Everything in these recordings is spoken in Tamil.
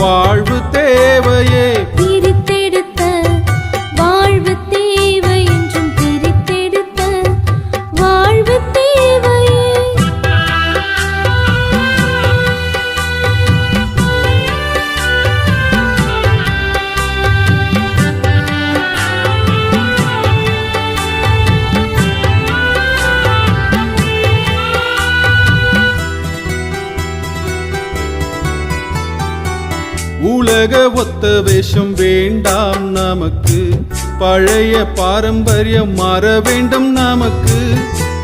வாழ்வு தேவையே. பிரித்தெடுத்த வாழ்வு தேவை என்றும் பிரித்தெடுத்த வாழ்வு தேவையே. உலக ஒத்த வேஷம் வேண்டாம் நமக்கு, பழைய பாரம்பரியம் மாற வேண்டும் நமக்கு.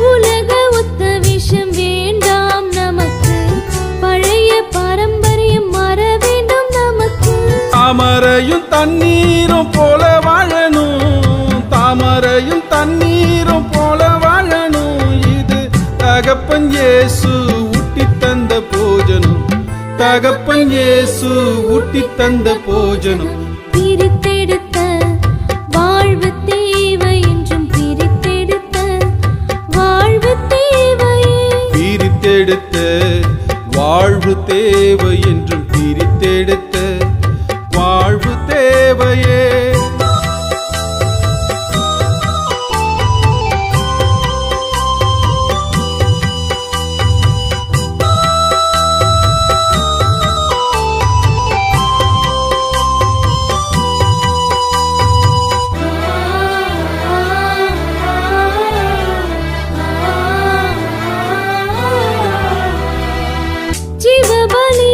உலக ஒத்த விஷம் வேண்டாம் நமக்கு, பழைய பாரம்பரியம் மாற வேண்டும் நமக்கு. தாமரையும் தண்ணீரும் போல வாழணும், தாமரையும் தண்ணீரும் போல வாழணும். இது தகப்பன் இயேசு ஊட்டி தந்த போஜனம், தகப்பன் இயேசு ஊட்டி தந்த போஜனம். பிரித்தெடுத்த வாழ்வு தேவை என்றும் பிரித்தெடுத்த வாழ்வு தேவையே. பிரித்தெடுத்த வாழ்வு தேவை என்றும் பிரித்தெடுத்த வாழ்வு தேவையே. ஜீவபலி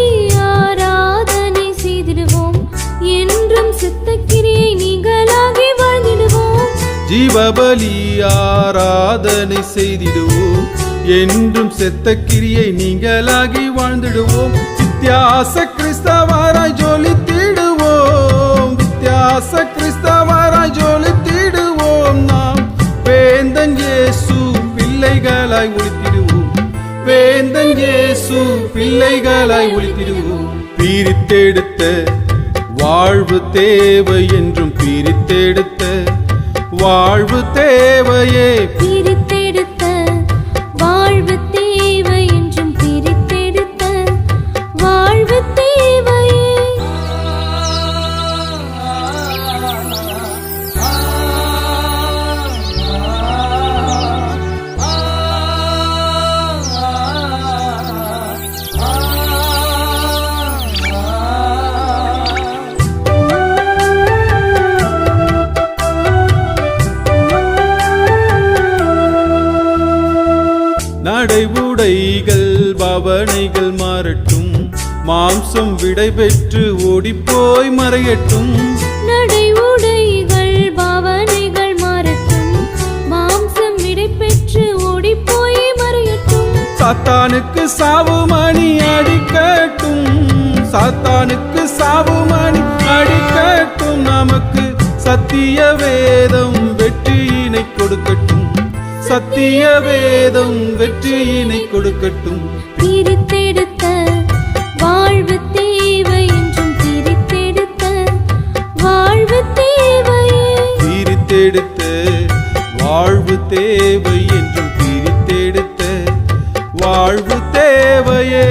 ஆராதனை செய்திடுவோம், என்றும் சித்தக்கிரியை நீங்களாகி வாழ்ந்திடுவோம். ஜீவபலி ஆராதனை செய்திடுவோம், என்றும் செத்த கிரியை நீங்களாகி வாழ்ந்திடுவோம். வித்தியாச கிறிஸ்தவராய் ஜொலித்திடுவோம், வித்தியாச கிறிஸ்தவராய் ஜொலித்திடுவோம். நாம் வேந்தன் இயேசு பிள்ளைகளாய் ஒளித்திடுவோம், வேந்தன் இயேசு பிள்ளைகளாய் ஒளித்திடுவோம். பிரித்தெடுத்த வாழ்வு தேவை என்றும் பிரித்தெடுத்த வாழ்வு தேவையே. பிரித்தெடுத்த வாழ்வு தேவை என்றும் பிரித்தெடுத்த வாழ்வு தேவையே. நடைவுடைகள் பவனைகள் மாறட்டும், மாம்சம் விடை பெற்று ஓடிப்போய் மறையட்டும். நடை உடைகள் பாவனைகள் மாறட்டும், மாம்சம் விடை பெற்று ஓடிப்போய் மறையட்டும். சாத்தானுக்கு சாவு மணி அடிக்கட்டும், சாத்தானுக்கு சாவு மணி அடிக்கட்டும். நமக்கு சத்திய வேதம் வெற்றியினை கொடுக்கட்டும், சத்திய வேதம் வெற்றியினை கொடுக்கட்டும். பிரித்தெடுத்த வாழ்வு தேவை என்றும் பிரித்தெடுத்த வாழ்வு தேவையே. பிரித்தெடுத்த வாழ்வு தேவை என்றும் பிரித்தெடுத்த வாழ்வு தேவையே.